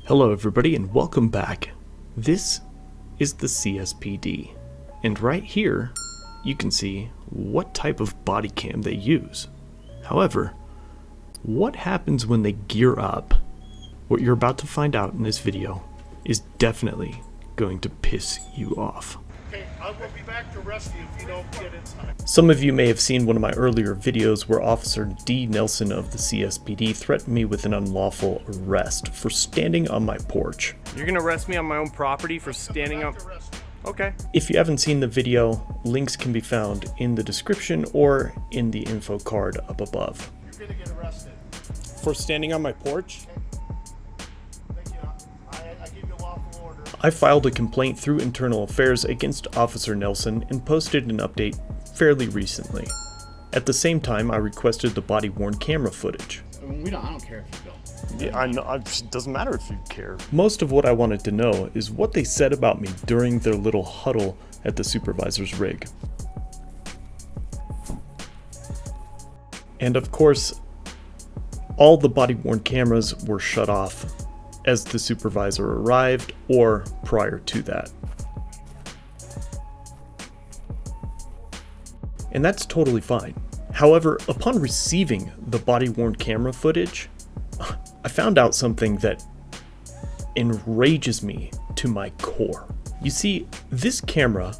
Hello everybody and welcome back. This is the CSPD, and right here you can see what type of body cam they use. However, what happens when they gear up? What you're about to find out in this video is definitely going to piss you off. Okay, I will be back to rescue if you don't get inside. Some of you may have seen one of my earlier videos where Officer D. Nelson of the CSPD threatened me with an unlawful arrest for standing on my porch. You're gonna arrest me on my own property for standing up? Okay. If you haven't seen the video, links can be found in the description or in the info card up above. You're gonna get arrested. For standing on my porch? Thank you. I give you a lawful order. I filed a complaint through Internal Affairs against Officer Nelson and posted an update fairly recently. At the same time, I requested the body-worn camera footage. I don't care if you don't. Yeah, I know. It doesn't matter if you care. Most of what I wanted to know is what they said about me during their little huddle at the supervisor's rig. And of course, all the body-worn cameras were shut off as the supervisor arrived or prior to that. And that's totally fine. However, upon receiving the body-worn camera footage, I found out something that enrages me to my core. You see, this camera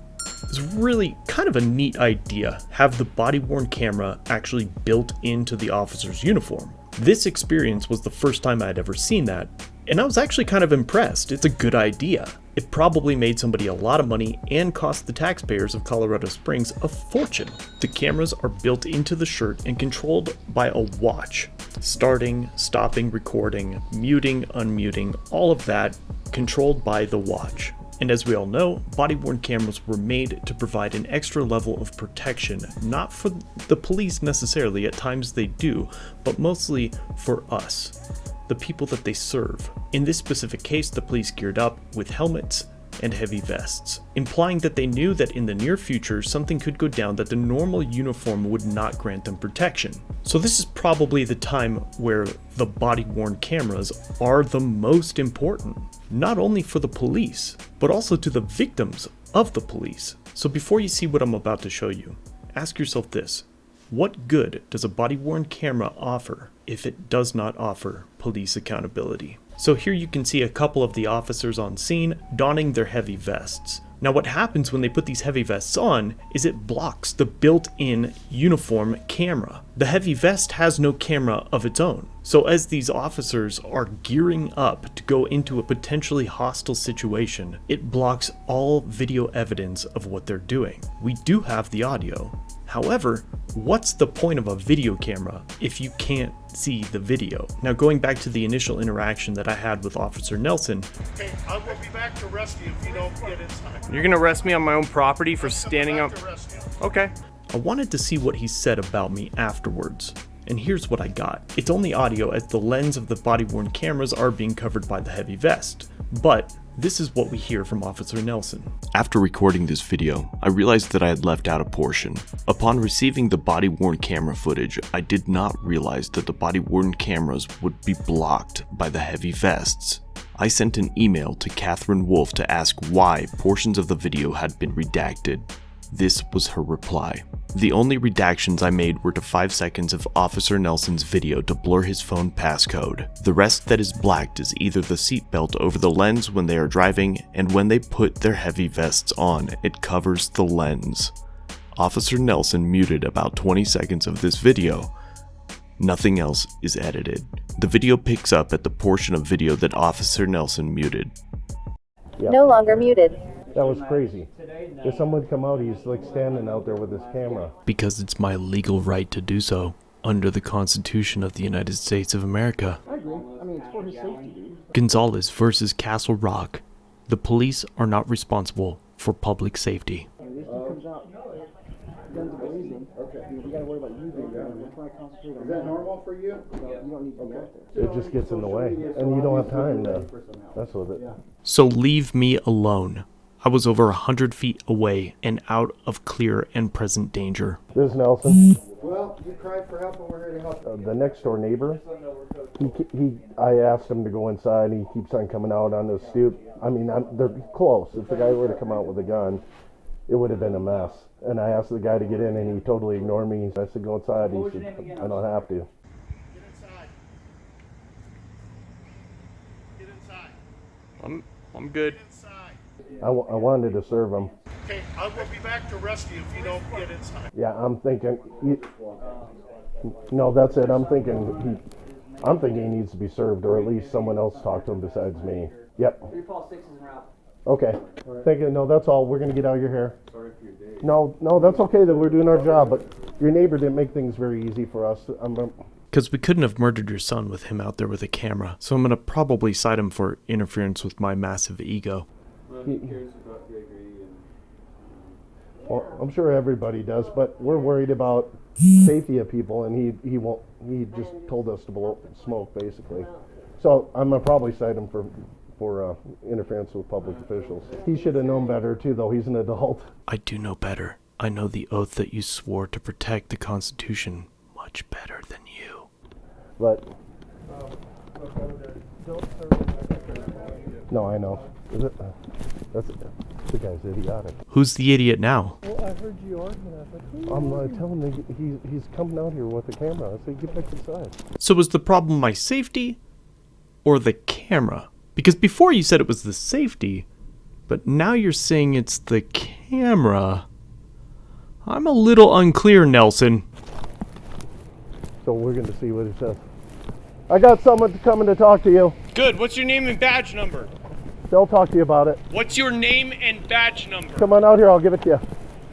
is really kind of a neat idea, have the body-worn camera actually built into the officer's uniform. This experience was the first time I'd ever seen that, and I was actually kind of impressed. It's a good idea. It probably made somebody a lot of money and cost the taxpayers of Colorado Springs a fortune. The cameras are built into the shirt and controlled by a watch. Starting, stopping, recording, muting, unmuting, all of that controlled by the watch. And as we all know, body-worn cameras were made to provide an extra level of protection, not for the police necessarily, at times they do, but mostly for us, the people that they serve. In this specific case, the police geared up with helmets and heavy vests, implying that they knew that in the near future something could go down that the normal uniform would not grant them protection. So this is probably the time where the body-worn cameras are the most important, not only for the police, but also to the victims of the police. So before you see what I'm about to show you, ask yourself this: what good does a body-worn camera offer if it does not offer police accountability? So here you can see a couple of the officers on scene donning their heavy vests. Now what happens when they put these heavy vests on is it blocks the built-in uniform camera. The heavy vest has no camera of its own. So as these officers are gearing up to go into a potentially hostile situation, it blocks all video evidence of what they're doing. We do have the audio. However, what's the point of a video camera if you can't see the video? Now going back to the initial interaction that I had with Officer Nelson. Okay, I will be back to rescue if you don't get inside. You're gonna arrest me on my own property for standing up? Back to rescue. Okay. I wanted to see what he said about me afterwards, and here's what I got. It's only audio as the lens of the body-worn cameras are being covered by the heavy vest, but this is what we hear from Officer Nelson. After recording this video, I realized that I had left out a portion. Upon receiving the body-worn camera footage, I did not realize that the body-worn cameras would be blocked by the heavy vests. I sent an email to Kathi Wolf to ask why portions of the video had been redacted. This was her reply. The only redactions I made were to 5 seconds of Officer Nelson's video to blur his phone passcode. The rest that is blacked is either the seatbelt over the lens when they are driving, and when they put their heavy vests on, it covers the lens. Officer Nelson muted about 20 seconds of this video. Nothing else is edited. The video picks up at the portion of video that Officer Nelson muted. Yep. No longer muted. That was crazy. If someone come out, he's like standing out there with his camera. Because it's my legal right to do so, under the Constitution of the United States of America. I agree. I mean, it's for his safety, dude. Gonzalez versus Castle Rock. The police are not responsible for public safety. This comes out. Guns blazing. Okay. We gotta worry about you being there. We're trying to concentrate on Is that normal for you? No, you don't need to be out there. It just gets in the way, and you don't have time to mess with it. So leave me alone. I was over 100 feet away and out of clear and present danger. This is Nelson. Well, you cried for help and we're here to help. The next door neighbor, I asked him to go inside. He keeps on coming out on the stoop. I mean, they're close. If the guy were to come out with a gun, it would have been a mess. And I asked the guy to get in, and he totally ignored me. I said, go inside. He said, I don't have to. Get inside. Get inside. I'm good. Get inside. I wanted to serve him. Okay, I will be back to arrest you if you don't get inside. Yeah, I'm thinking. No, that's it. I'm thinking he needs to be served, or at least someone else talk to him besides me. Yep. 3 Paul 6 is en route. Okay. Thinking. No, that's all. We're gonna get out of your hair. No, that's okay. That we're doing our job, but your neighbor didn't make things very easy for us. Because we couldn't have murdered your son with him out there with a camera, so I'm going to probably cite him for interference with my massive ego. Well, I'm sure everybody does, but we're worried about safety of people, and he won't. He just told us to blow smoke, basically. So I'm gonna probably cite him for interference with public officials. He should have known better too, though. He's an adult. I do know better. I know the oath that you swore to protect the Constitution much better than you. But no, I know. Is it? The guy's idiotic. Who's the idiot now? Well, I heard you arguing. I'm telling him he's coming out here with a camera. I said, get back inside. So was the problem my safety or the camera? Because before you said it was the safety, but now you're saying it's the camera. I'm a little unclear, Nelson. So we're going to see what he says. I got someone coming to talk to you. Good. What's your name and badge number? They'll talk to you about it. What's your name and badge number? Come on out here. I'll give it to you.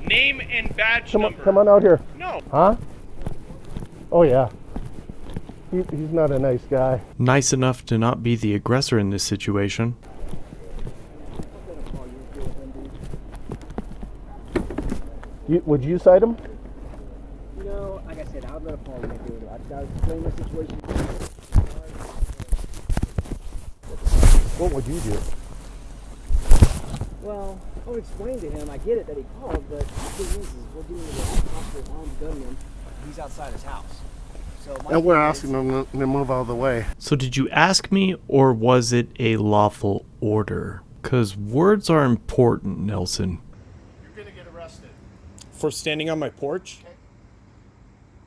Name and badge number. Come on out here. No. Huh? Oh, yeah. He's not a nice guy. Nice enough to not be the aggressor in this situation. Would you cite him? You know, like I said, I would let Paul do it. I got to explain the situation. What would you do? Well, I would explain to him, I get it that he called, but the thing is we're dealing with a possible armed gunman. He's outside his house. So And we're asking him to move out of the way. So did you ask me, or was it a lawful order? Because words are important, Nelson. You're going to get arrested. For standing on my porch? Okay.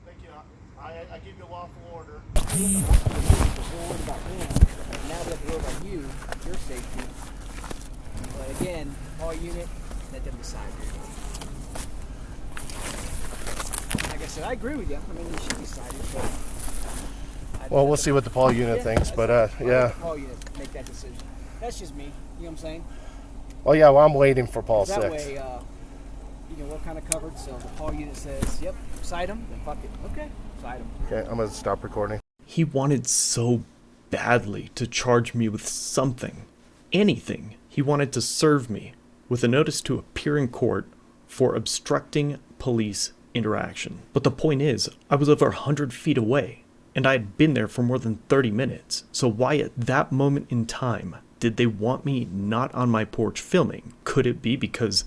Thank you. I give you a lawful order. We're worried about him. Now we have to worry about you, your safety. But again, Paul unit, let them decide. Like I said, I agree with you. I mean, you should decide it, but... Well, we'll see what the Paul unit thinks, but yeah. Paul unit make that decision. That's just me. You know what I'm saying? Oh yeah, well I'm waiting for Paul That 6. way, we're kind of covered. So the Paul unit says, "Yep, cite him." Then fuck it. Okay, cite him. Okay, I'm gonna stop recording. He wanted so badly to charge me with something, anything. He wanted to serve me with a notice to appear in court for obstructing police interaction. But the point is, I was over 100 feet away, and I had been there for more than 30 minutes. So why at that moment in time did they want me not on my porch filming? Could it be because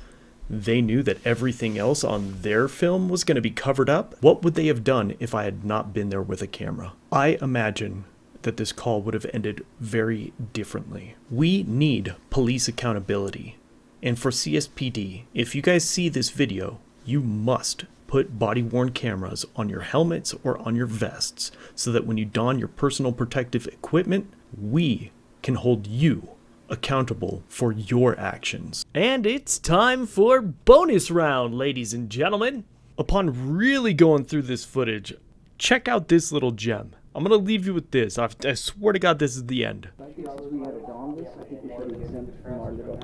they knew that everything else on their film was going to be covered up? What would they have done if I had not been there with a camera? I imagine that this call would have ended very differently. We need police accountability. And for CSPD, if you guys see this video, you must put body-worn cameras on your helmets or on your vests so that when you don your personal protective equipment, we can hold you accountable for your actions. And it's time for bonus round, ladies and gentlemen. Upon really going through this footage, check out this little gem. I'm going to leave you with this. I swear to God, this is the end. I think since we had a dawn this, I think we should be exempt from our little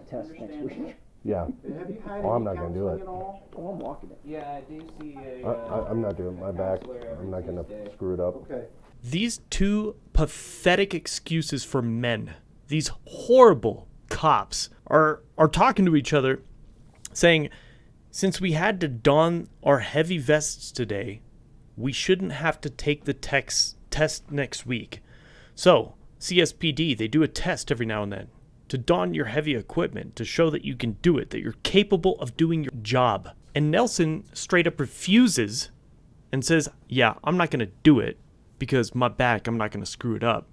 test next week. Yeah. Oh, I'm not gonna do it. Oh, I'm walking it. Yeah, I do see I'm not doing my back. I'm not gonna screw it up. Okay. These two pathetic excuses for men, these horrible cops, are talking to each other, saying, since we had to don our heavy vests today, we shouldn't have to take the test next week. So, CSPD, they do a test every now and then to don your heavy equipment to show that you can do it, that you're capable of doing your job. And Nelson straight up refuses and says, yeah, I'm not going to do it because my back, I'm not going to screw it up.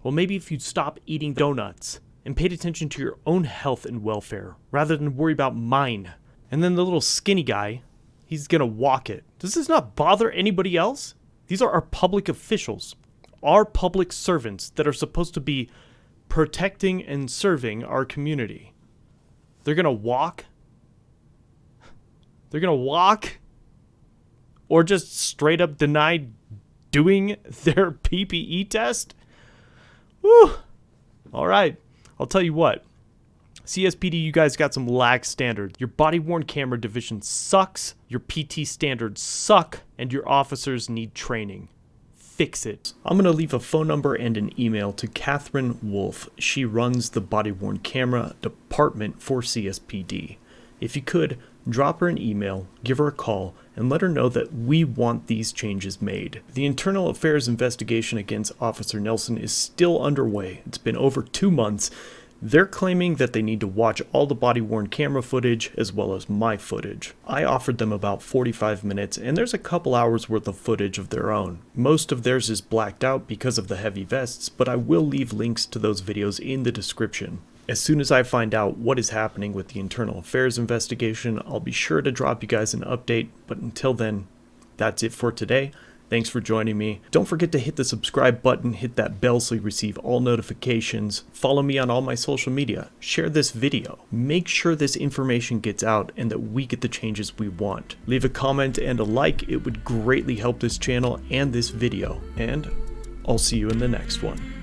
Well, maybe if you'd stop eating donuts and paid attention to your own health and welfare rather than worry about mine. And then the little skinny guy, he's going to walk it. Does this not bother anybody else? These are our public officials, our public servants that are supposed to be protecting and serving our community. They're going to walk? They're going to walk? Or just straight up deny doing their PPE test? Whew. All right. I'll tell you what. CSPD, you guys got some lax standards. Your body-worn camera division sucks, your PT standards suck, and your officers need training. Fix it. I'm going to leave a phone number and an email to Kathi Wolf. She runs the body-worn camera department for CSPD. If you could, drop her an email, give her a call, and let her know that we want these changes made. The internal affairs investigation against Officer Nelson is still underway. It's been over 2 months. They're claiming that they need to watch all the body-worn camera footage as well as my footage. I offered them about 45 minutes, and there's a couple hours worth of footage of their own. Most of theirs is blacked out because of the heavy vests, but I will leave links to those videos in the description. As soon as I find out what is happening with the internal affairs investigation, I'll be sure to drop you guys an update, but until then, that's it for today. Thanks for joining me. Don't forget to hit the subscribe button, hit that bell so you receive all notifications. Follow me on all my social media. Share this video. Make sure this information gets out and that we get the changes we want. Leave a comment and a like. It would greatly help this channel and this video. And I'll see you in the next one.